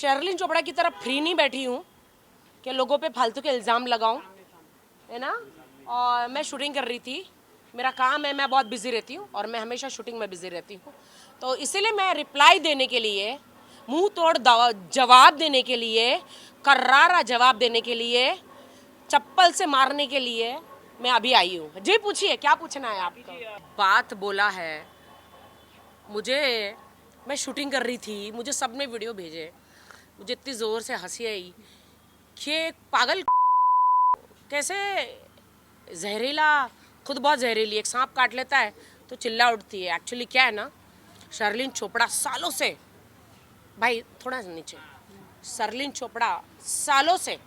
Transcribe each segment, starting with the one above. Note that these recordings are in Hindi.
शर्लिन चोपड़ा की तरफ फ्री नहीं बैठी हूँ कि लोगों पे फालतू के इल्ज़ाम लगाऊं, है ना। और मैं शूटिंग कर रही थी, मेरा काम है, मैं बहुत बिजी रहती हूँ और मैं हमेशा शूटिंग में बिजी रहती हूँ। तो इसीलिए मैं रिप्लाई देने के लिए, मुंह तोड़ जवाब देने के लिए, कर्रारा जवाब देने के लिए, चप्पल से मारने के लिए मैं अभी आई हूँ। जी पूछिए, क्या पूछना है आपको। बात बोला है मुझे, मैं शूटिंग कर रही थी, मुझे सब ने वीडियो भेजे, मुझे इतनी ज़ोर से हंसी आई कि पागल कैसे जहरीला, खुद बहुत जहरीली, एक सांप काट लेता है तो चिल्ला उठती है। एक्चुअली क्या है ना, शर्लिन चोपड़ा सालों से, भाई थोड़ा नीचे, शर्लिन चोपड़ा सालों से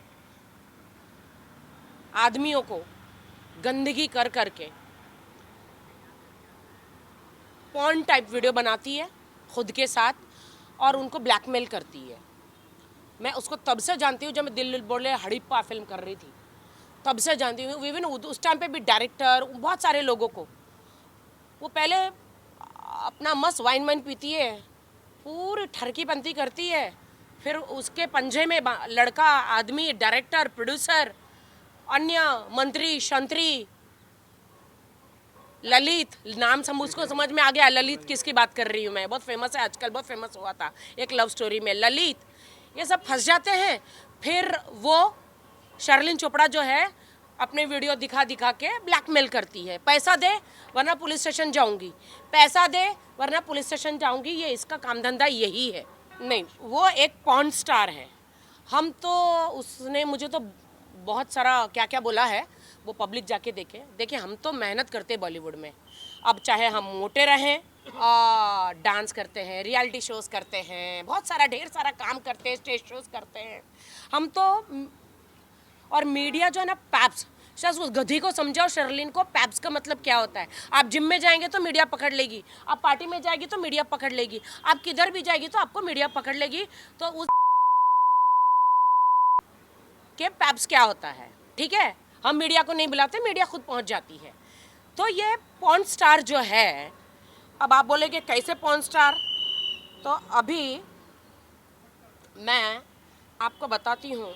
आदमियों को गंदगी कर करके पॉर्न टाइप वीडियो बनाती है खुद के साथ और उनको ब्लैकमेल करती है। मैं उसको तब से जानती हूँ जब मैं दिल बोले हड़प्पा फिल्म कर रही थी, तब से जानती हूँ। इवन उस टाइम पे भी डायरेक्टर, बहुत सारे लोगों को, वो पहले अपना मस्त वाइन पीती है, पूरी ठरकी पंती करती है, फिर उसके पंजे में लड़का, आदमी, डायरेक्टर, प्रोड्यूसर, अन्य मंत्री, शंत्री, ललित, नाम उसको समझ में आ गया ललित किसकी बात कर रही हूँ मैं, बहुत फेमस है आजकल, बहुत फेमस हुआ था एक लव स्टोरी में ललित। ये सब फंस जाते हैं। फिर वो शर्लिन चोपड़ा जो है अपने वीडियो दिखा दिखा के ब्लैकमेल करती है, पैसा दे वरना पुलिस स्टेशन जाऊंगी, पैसा दे वरना पुलिस स्टेशन जाऊंगी, ये इसका काम धंधा यही है। नहीं, वो एक पॉर्न स्टार है। हम तो, उसने मुझे तो बहुत सारा क्या क्या बोला है, वो पब्लिक जाके देखे। देखिए, हम तो मेहनत करते हैं बॉलीवुड में, अब चाहे हम मोटे रहें, डांस करते हैं, रियलिटी शोज़ करते हैं, बहुत सारा ढेर सारा काम करते हैं, स्टेज शोज़ करते हैं हम तो। और मीडिया जो है ना, पैप्स, शायद उस गधी को समझाओ, शर्लिन को, पैप्स का मतलब क्या होता है। आप जिम में जाएंगे तो मीडिया पकड़ लेगी, आप पार्टी में जाएगी तो मीडिया पकड़ लेगी, आप किधर भी जाएगी तो आपको मीडिया पकड़ लेगी। तो उस के पैप्स क्या होता है, ठीक है। हम मीडिया को नहीं बुलाते, मीडिया खुद पहुंच जाती है। तो ये पॉर्न स्टार जो है, अब आप बोलेंगे कैसे पॉर्न स्टार, तो अभी मैं आपको बताती हूँ।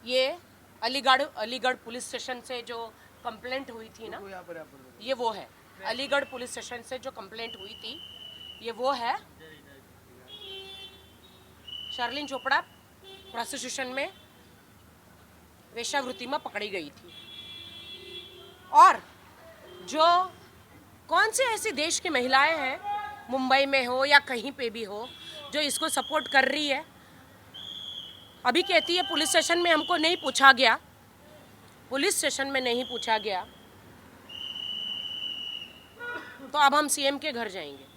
ये अलीगढ़ पुलिस स्टेशन से जो कंप्लेंट हुई थी ना, ये वो है। अलीगढ़ पुलिस स्टेशन से जो कंप्लेंट हुई थी, ये वो है। शर्लिन चोपड़ा प्रोस्टिट्यूशन में, वेश्यावृत्ति में पकड़ी गई थी। और जो कौन सी ऐसी देश की महिलाएं हैं, मुंबई में हो या कहीं पे भी हो, जो इसको सपोर्ट कर रही है। अभी कहती है पुलिस स्टेशन में हमको नहीं पूछा गया, पुलिस स्टेशन में नहीं पूछा गया, तो अब हम सीएम के घर जाएंगे।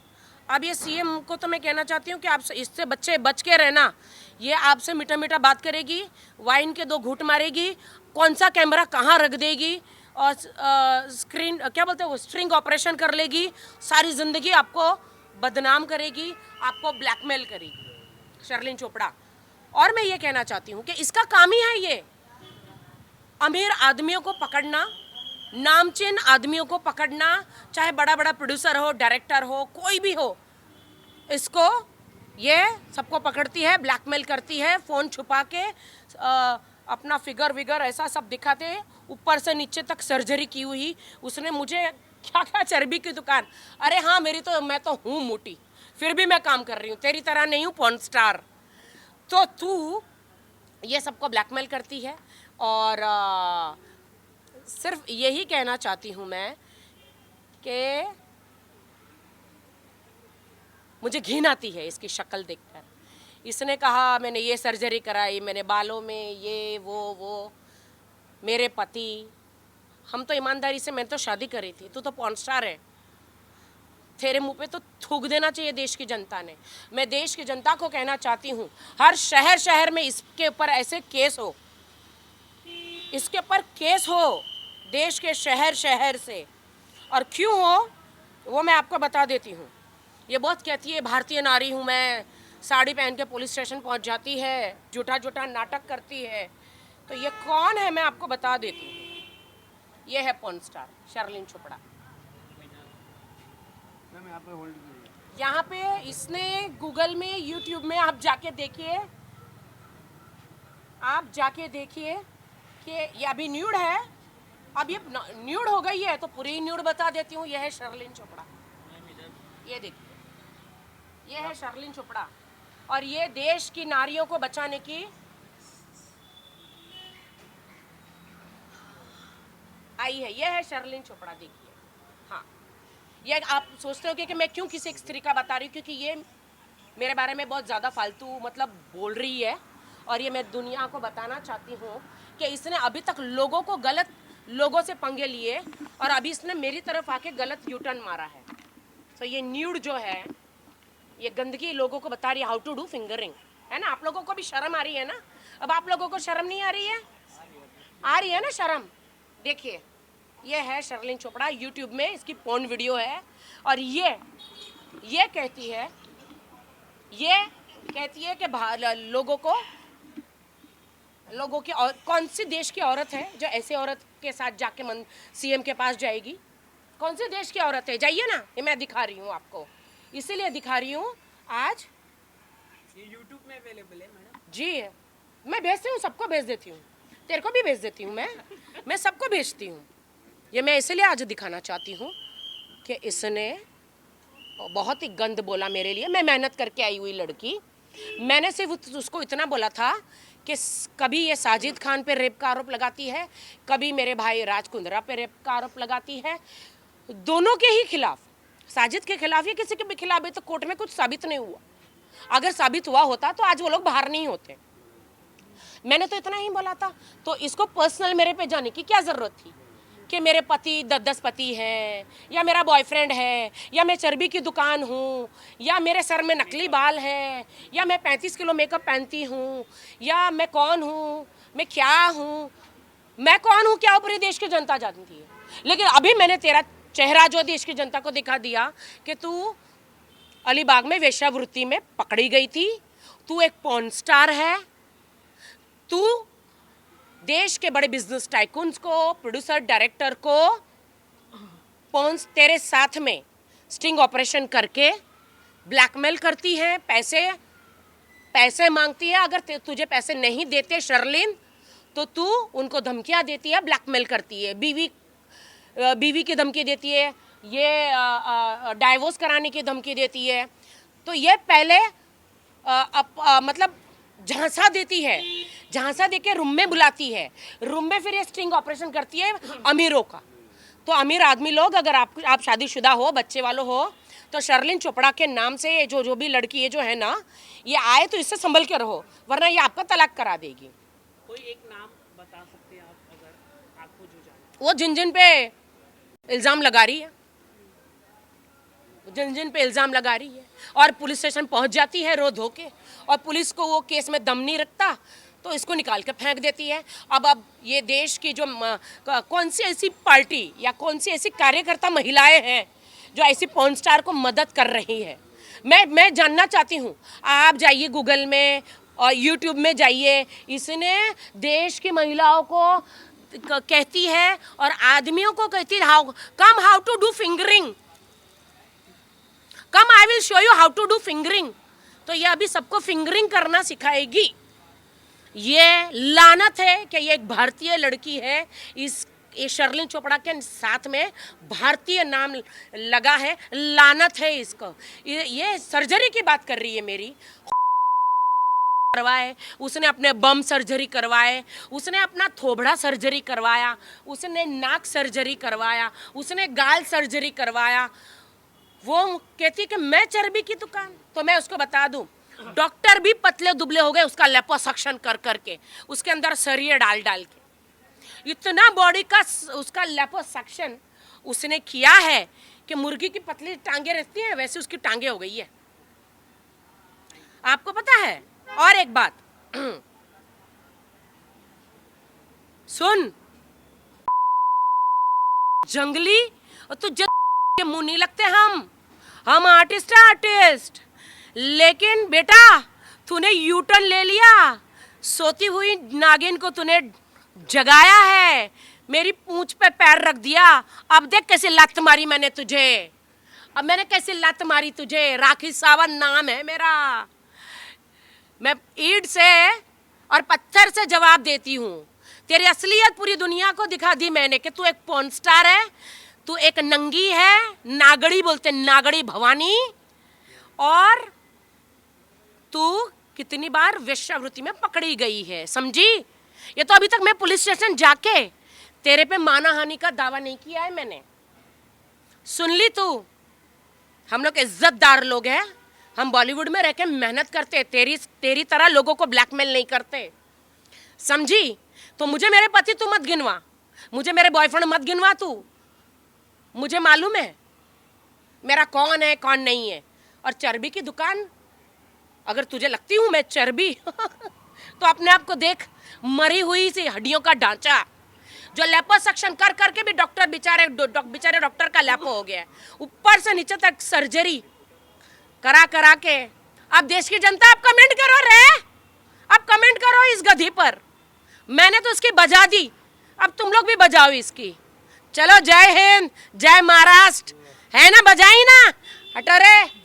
अब ये सीएम को तो मैं कहना चाहती हूँ कि आप इससे बच्चे बच के रहना। ये आपसे मीठा मीठा बात करेगी, वाइन के 2 घूंट मारेगी, कौन सा कैमरा कहाँ रख देगी, और स्क्रीन क्या बोलते हैं वो, स्ट्रिंग ऑपरेशन कर लेगी, सारी ज़िंदगी आपको बदनाम करेगी, आपको ब्लैकमेल करेगी शर्लिन चोपड़ा। और मैं ये कहना चाहती हूँ कि इसका काम ही है ये, अमीर आदमियों को पकड़ना, नामचीन आदमियों को पकड़ना, चाहे बड़ा बड़ा प्रोड्यूसर हो, डायरेक्टर हो, कोई भी हो, इसको ये सबको पकड़ती है, ब्लैकमेल करती है, फ़ोन छुपा के अपना फिगर विगर ऐसा सब दिखाते हैं, ऊपर से नीचे तक सर्जरी की हुई। उसने मुझे क्या क्या, चर्बी की दुकान, अरे हाँ मेरी तो, मैं तो हूँ मोटी, फिर भी मैं काम कर रही हूँ, तेरी तरह नहीं हूँ पॉर्न स्टार। तो तू ये सबको ब्लैकमेल करती है। और सिर्फ यही कहना चाहती हूँ मैं कि मुझे घिन आती है इसकी शक्ल देखकर। इसने कहा मैंने ये सर्जरी कराई, मैंने बालों में ये वो, मेरे पति, हम तो ईमानदारी से, मैंने तो शादी करी थी, तू तो पॉर्न स्टार है, तेरे मुंह पे तो थूक देना चाहिए देश की जनता ने। मैं देश की जनता को कहना चाहती हूँ, हर शहर शहर में इसके ऊपर ऐसे केस हो, इसके ऊपर केस हो, देश के शहर शहर से। और क्यों हो वो मैं आपको बता देती हूँ। ये बहुत कहती है भारतीय नारी हूँ मैं, साड़ी पहन के पुलिस स्टेशन पहुँच जाती है, झूठा झूठा नाटक करती है। तो ये कौन है मैं आपको बता देती हूँ, ये है पॉर्न स्टार शर्लिन चोपड़ा। यहाँ पे इसने गूगल में, यूट्यूब में आप जाके देखिए, आप जाके देखिए कि ये अभी न्यूड है। अब ये न्यूड हो गई है तो पूरी न्यूड बता देती हूँ। यह है शर्लिन चोपड़ा, ये देखिए, ये है शर्लिन चोपड़ा और ये देश की नारियों को बचाने की आई है। ये है शर्लिन चोपड़ा, देखिए। हाँ, ये आप सोचते होंगे कि मैं क्यों किसी एक स्त्री का बता रही हूँ, क्योंकि ये मेरे बारे में बहुत ज़्यादा फालतू मतलब बोल रही है और ये मैं दुनिया को बताना चाहती हूँ कि इसने अभी तक लोगों को गलत लोगों से पंगे लिए और अभी इसने मेरी तरफ आके गलत यूटर्न मारा है। तो ये न्यूड जो है, ये गंदगी लोगों को बता रही है हाउ टू डू फिंगरिंग, है ना। आप लोगों को भी शर्म आ रही है ना। अब आप लोगों को शर्म नहीं आ रही है? आ रही है ना शर्म। देखिए, ये है शर्लिन चोपड़ा, यूट्यूब में इसकी पोर्न वीडियो है और ये कहती है कि लोगों की, और कौन सी देश की औरत है जो ऐसे औरत के साथ जाके सीएम के पास जाएगी? कौन से देश की औरत है? जाइए ना, ये मैं दिखा रही हूँ आपको, इसीलिए दिखा रही हूँ आज। ये YouTube में अवेलेबल है मैडम जी, मैं भेजती हूँ, सबको भेज देती हूँ, तेरे को भी भेज देती हूँ, मैं सबको भेजती हूँ। ये मैं इसलिए आज दिखाना चाहती हूँ कि इसने बहुत ही गंद बोला मेरे लिए। मैं मेहनत करके आई हुई लड़की, मैंने सिर्फ उसको इतना बोला था कि कभी ये साजिद खान पे रेप का आरोप लगाती है, कभी मेरे भाई राज कुंद्रा पे रेप का आरोप लगाती है, दोनों के ही खिलाफ, साजिद के खिलाफ या किसी के भी खिलाफ भी। तो कोर्ट में कुछ साबित नहीं हुआ। अगर साबित हुआ होता तो आज वो लोग बाहर नहीं होते। मैंने तो इतना ही बोला था। तो इसको पर्सनल मेरे पे जाने की क्या ज़रूरत थी कि मेरे पति 10 पति हैं, या मेरा बॉयफ्रेंड है, या मैं चर्बी की दुकान हूँ, या मेरे सर में नकली बाल है, या मैं 35 किलो मेकअप पहनती हूँ, या मैं कौन हूँ, मैं क्या हूँ, मैं कौन हूँ क्या पूरे देश की जनता जानती है। लेकिन अभी मैंने तेरा चेहरा जो देश की जनता को दिखा दिया कि तू अलीबाग में वेश्यावृत्ति में पकड़ी गई थी, तू एक पॉर्न स्टार है, तू देश के बड़े बिजनेस टाइकून्स को, प्रोड्यूसर डायरेक्टर को पॉर्न तेरे साथ में स्टिंग ऑपरेशन करके ब्लैकमेल करती है, पैसे मांगती है। अगर तुझे पैसे नहीं देते शर्लिन तो तू उनको धमकियां देती है, ब्लैकमेल करती है, बीवी की धमकी देती है, ये डाइवोर्स कराने की धमकी देती है। तो ये पहले मतलब झांसा देती है, झांसा देके रूम में बुलाती है, रूम में फिर ये स्टिंग ऑपरेशन करती है अमीरों का। तो अमीर आदमी लोग, अगर आप शादीशुदा हो, बच्चे वालों हो, तो शर्लिन चोपड़ा के नाम से जो भी लड़की ये जो है ना, ये आए तो इससे संभल के रहो, वरना ये आपका तलाक करा देगी। कोई एक नाम बता सकते हैं आप, अगर आपको जो जाने? वो जिन पे इल्ज़ाम लगा रही है, जिन पे इल्ज़ाम लगा रही है, और पुलिस स्टेशन पहुंच जाती है रो धो के, और पुलिस को वो केस में दम नहीं रखता तो इसको निकाल के फेंक देती है। अब ये देश की जो कौन सी ऐसी पार्टी या कौन सी ऐसी कार्यकर्ता महिलाएं हैं जो ऐसी पॉर्न स्टार को मदद कर रही है, मैं जानना चाहती हूँ। आप जाइए गूगल में और यूट्यूब में जाइए, इसने देश की महिलाओं को कहती है और आदमियों को कहती है how to do fingering, come I will show you how to do fingering. तो ये अभी सबको फिंगरिंग करना सिखाएगी। ये लानत है कि ये एक भारतीय लड़की है, ये शर्लिन चोपड़ा के साथ में भारतीय नाम लगा है, लानत है इसको। ये सर्जरी की बात कर रही है मेरी, करवाए, उसने अपने बम सर्जरी करवाए, उसने अपना थोबड़ा सर्जरी करवाया, उसने नाक सर्जरी करवाया, उसने गाल सर्जरी करवाया। वो कहती कि मैं चर्बी की दुकान, तो मैं उसको बता दूं, डॉक्टर भी पतले दुबले हो गए उसका लिपोसक्शन कर करके, उसके अंदर सरिये डाल डाल के। इतना बॉडी का उसका लिपोसक्शन उसने किया है कि मुर्गी की पतली टांगे रहती हैं वैसे उसकी टांगे हो गई है। आपको पता है? और एक बात सुन, जंगली तो के मुंह नहीं लगते हम आर्टिस्ट। लेकिन बेटा तूने यूटर्न ले लिया, सोती हुई नागिन को तूने जगाया है, मेरी पूंछ पे पैर रख दिया। अब देख कैसे लात मारी मैंने तुझे, अब मैंने कैसे लत मारी तुझे? राखी सावंत नाम है मेरा। मैं ईंट से और पत्थर से जवाब देती हूँ। तेरी असलियत पूरी दुनिया को दिखा दी मैंने कि तू एक पॉर्न स्टार है, तू एक नंगी है, नागड़ी बोलते नागड़ी भवानी, और तू कितनी बार वेश्यावृत्ति में पकड़ी गई है, समझी? ये तो अभी तक मैं पुलिस स्टेशन जाके तेरे पे मानहानि का दावा नहीं किया है मैंने। सुन ली तू? हम लोग इज्जतदार लोग हैं, हम बॉलीवुड में रह के मेहनत करते, तेरी तरह लोगों को ब्लैकमेल नहीं करते, समझी? तो मुझे मेरे पति तू मत गिनवा, मुझे मेरे बॉयफ्रेंड मत गिनवा तू। मुझे मालूम है मेरा कौन है कौन नहीं है। और चर्बी की दुकान, अगर तुझे लगती हूँ मैं चर्बी तो अपने आप को देख, मरी हुई सी हड्डियों का ढांचा, जो लेपोसक्शन कर करके भी डॉक्टर बेचारे डॉक्टर का लेपो हो गया है, ऊपर से नीचे तक सर्जरी करा करा के। अब देश की जनता, आप कमेंट करो रे, अब कमेंट करो इस गधी पर। मैंने तो इसकी बजा दी, अब तुम लोग भी बजाओ इसकी। चलो, जय हिंद, जय महाराष्ट्र, है ना? बजाई ना? हटो रे।